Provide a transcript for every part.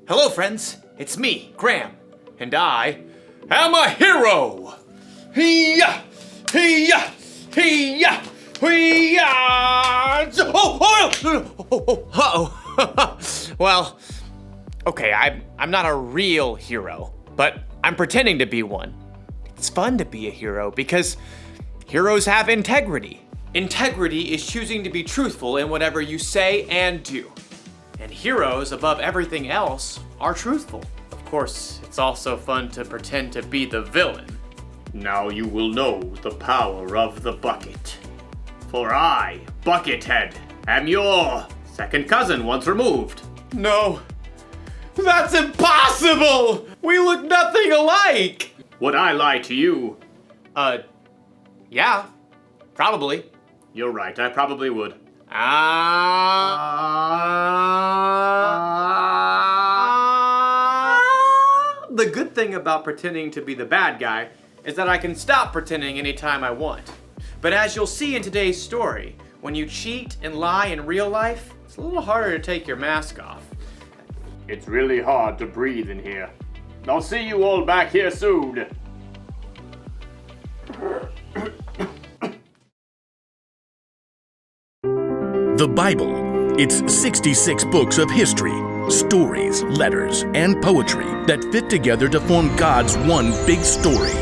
Hello, friends. It's me, Graham, and I am a hero. Hee-yah! Hee-yah! Hee-yah! Hee-yah! Uh-oh. Well, okay, I'm not a real hero, but I'm pretending to be one. It's fun to be a hero because heroes have integrity. Integrity is choosing to be truthful in whatever you say and do. And heroes, above everything else, are truthful. Of course, it's also fun to pretend to be the villain. Now you will know the power of the bucket. For I, Buckethead, am your second cousin once removed. No, that's impossible! We look nothing alike! Would I lie to you? Yeah, probably. You're right, I probably would. The good thing about pretending to be the bad guy is that I can stop pretending anytime I want. But as you'll see in today's story, when you cheat and lie in real life, it's a little harder to take your mask off. It's really hard to breathe in here. I'll see you all back here soon. The Bible. It's 66 books of history, stories, letters, and poetry that fit together to form God's one big story.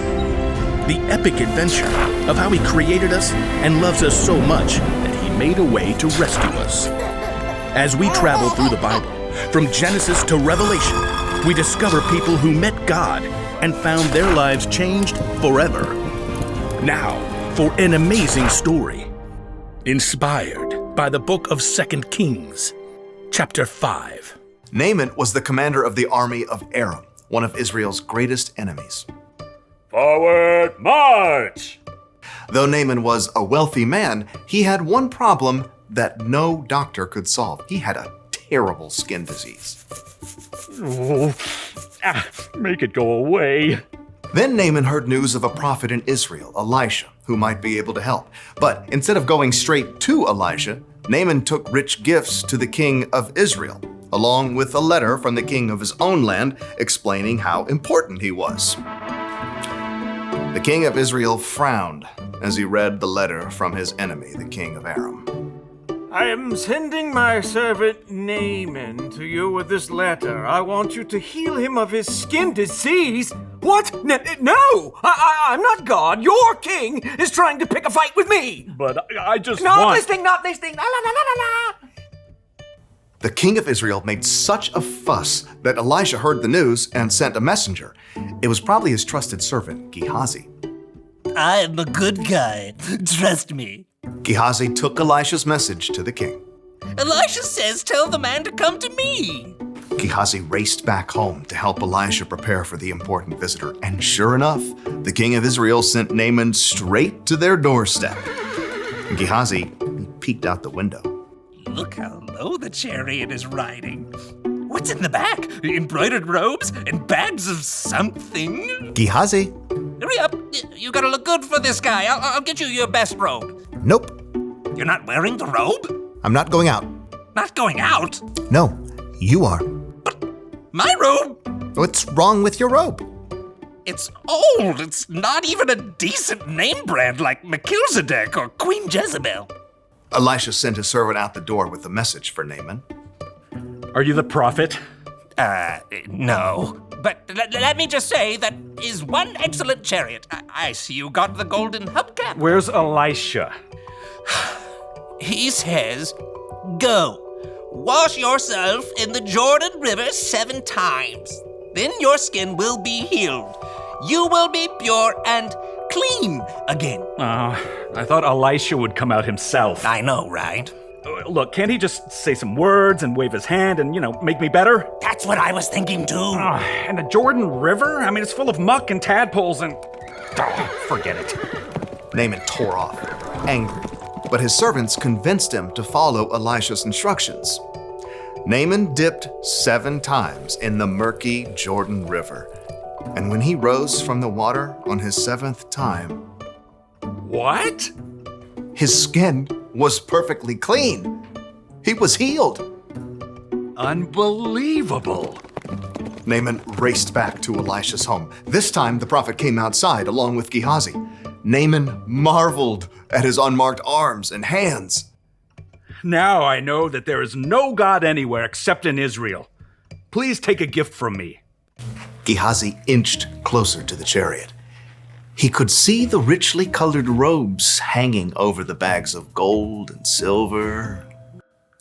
The epic adventure of how He created us and loves us so much that He made a way to rescue us. As we travel through the Bible, from Genesis to Revelation, we discover people who met God and found their lives changed forever. Now, for an amazing story, inspired by the book of 2 Kings, chapter 5. Naaman was the commander of the army of Aram, one of Israel's greatest enemies. Forward march! Though Naaman was a wealthy man, he had one problem that no doctor could solve. He had a terrible skin disease. Make it go away. Then Naaman heard news of a prophet in Israel, Elisha, who might be able to help. But instead of going straight to Elijah, Naaman took rich gifts to the king of Israel, along with a letter from the king of his own land explaining how important he was. The king of Israel frowned as he read the letter from his enemy, the king of Aram. I am sending my servant Naaman to you with this letter. I want you to heal him of his skin disease. What? No! I'm not God. Your king is trying to pick a fight with me. But I just Not want... listening. La la la la la. The king of Israel made such a fuss that Elisha heard the news and sent a messenger. It was probably his trusted servant, Gehazi. I'm a good guy. Trust me. Gehazi took Elisha's message to the king. Elisha says tell the man to come to me. Gehazi raced back home to help Elisha prepare for the important visitor. And sure enough, the king of Israel sent Naaman straight to their doorstep. Gehazi peeked out the window. Look how low the chariot is riding. What's in the back? Embroidered robes and bags of something? Gehazi? Hurry up. You gotta look good for this guy. I'll get you your best robe. Nope. You're not wearing the robe? I'm not going out. Not going out? No, you are. My robe? What's wrong with your robe? It's old. It's not even a decent name brand like Melchizedek or Queen Jezebel. Elisha sent his servant out the door with a message for Naaman. Are you the prophet? No. But let me just say that is one excellent chariot. I see you got the golden hubcap. Where's Elisha? He says, go, wash yourself in the Jordan River 7 times. Then your skin will be healed. You will be pure and clean again. I thought Elisha would come out himself. I know, right? Look, can't he just say some words and wave his hand and, make me better? That's what I was thinking too. And the Jordan River? I mean, it's full of muck and tadpoles and... forget it. Naaman tore off, angry, but his servants convinced him to follow Elisha's instructions. Naaman dipped 7 times in the murky Jordan River, and when he rose from the water on his 7th time... What? His skin was perfectly clean. He was healed. Unbelievable. Naaman raced back to Elisha's home. This time, the prophet came outside along with Gehazi. Naaman marveled at his unmarked arms and hands. Now I know that there is no God anywhere except in Israel. Please take a gift from me. Gehazi inched closer to the chariot. He could see the richly colored robes hanging over the bags of gold and silver.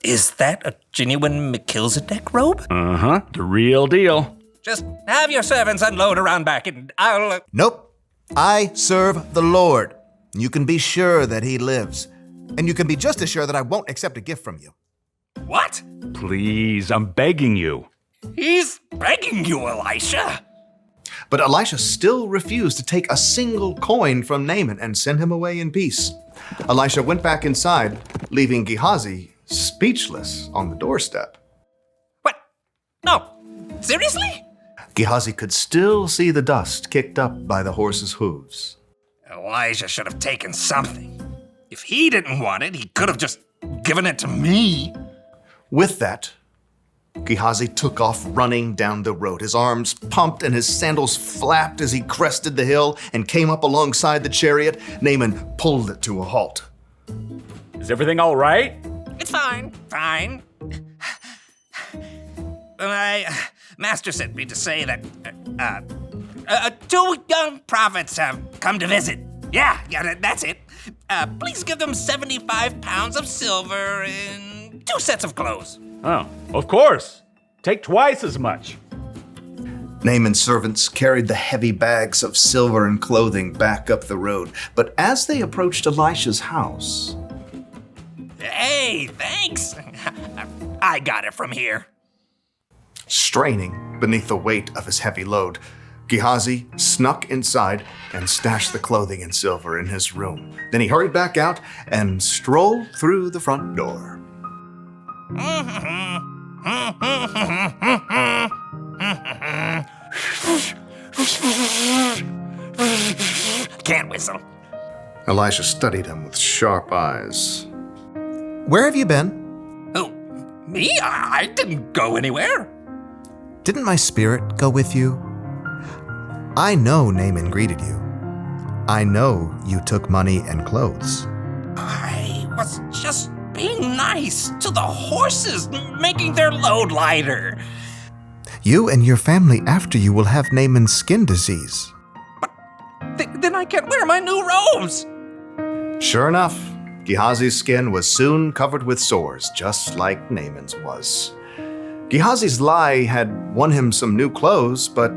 Is that a genuine Melchizedek robe? Uh-huh, the real deal. Just have your servants unload around back and I'll... Nope. I serve the Lord. You can be sure that he lives. And you can be just as sure that I won't accept a gift from you. What? Please, I'm begging you. He's begging you, Elisha. But Elisha still refused to take a single coin from Naaman and send him away in peace. Elisha went back inside, leaving Gehazi speechless on the doorstep. What? No. Seriously? Gehazi could still see the dust kicked up by the horse's hooves. Elijah should have taken something. If he didn't want it, he could have just given it to me. With that, Gehazi took off running down the road. His arms pumped and his sandals flapped as he crested the hill and came up alongside the chariot. Naaman pulled it to a halt. Is everything all right? It's fine. My master sent me to say that two young prophets have come to visit. Yeah, that's it. Please give them 75 pounds of silver and 2 sets of clothes. Oh, of course. Take twice as much. Naaman's servants carried the heavy bags of silver and clothing back up the road. But as they approached Elisha's house... Hey, thanks. I got it from here. Straining beneath the weight of his heavy load, Gehazi snuck inside and stashed the clothing and silver in his room. Then he hurried back out and strolled through the front door. Can't whistle. Elisha studied him with sharp eyes. Where have you been? Oh, me? I didn't go anywhere. Didn't my spirit go with you? I know Naaman greeted you. I know you took money and clothes. I was just being nice to the horses, making their load lighter. You and your family after you will have Naaman's skin disease. But then I can't wear my new robes. Sure enough, Gehazi's skin was soon covered with sores, just like Naaman's was. Gehazi's lie had won him some new clothes, but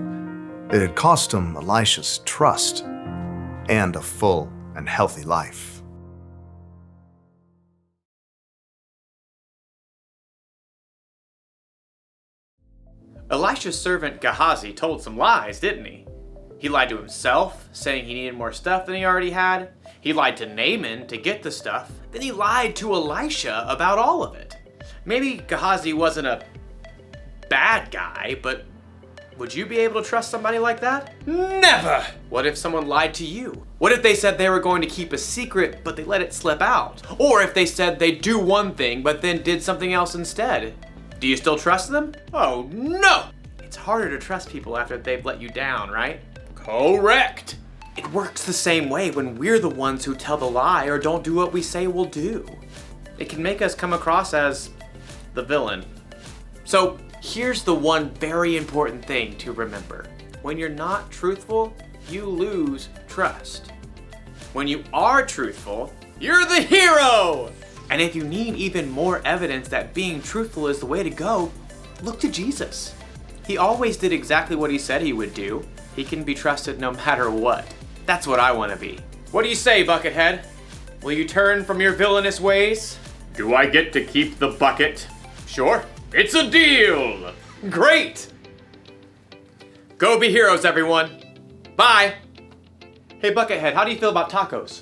it had cost him Elisha's trust and a full and healthy life. Elisha's servant Gehazi told some lies, didn't he? He lied to himself, saying he needed more stuff than he already had. He lied to Naaman to get the stuff. Then he lied to Elisha about all of it. Maybe Gehazi wasn't a bad guy, but would you be able to trust somebody like that? Never! What if someone lied to you? What if they said they were going to keep a secret, but they let it slip out? Or if they said they'd do one thing, but then did something else instead? Do you still trust them? Oh no! It's harder to trust people after they've let you down, right? Correct! It works the same way when we're the ones who tell the lie or don't do what we say we'll do. It can make us come across as the villain. So here's the one very important thing to remember. When you're not truthful, you lose trust. When you are truthful, you're the hero! And if you need even more evidence that being truthful is the way to go, look to Jesus. He always did exactly what he said he would do. He can be trusted no matter what. That's what I want to be. What do you say, Buckethead? Will you turn from your villainous ways? Do I get to keep the bucket? Sure. It's a deal! Great! Go be heroes, everyone. Bye! Hey, Buckethead, how do you feel about tacos?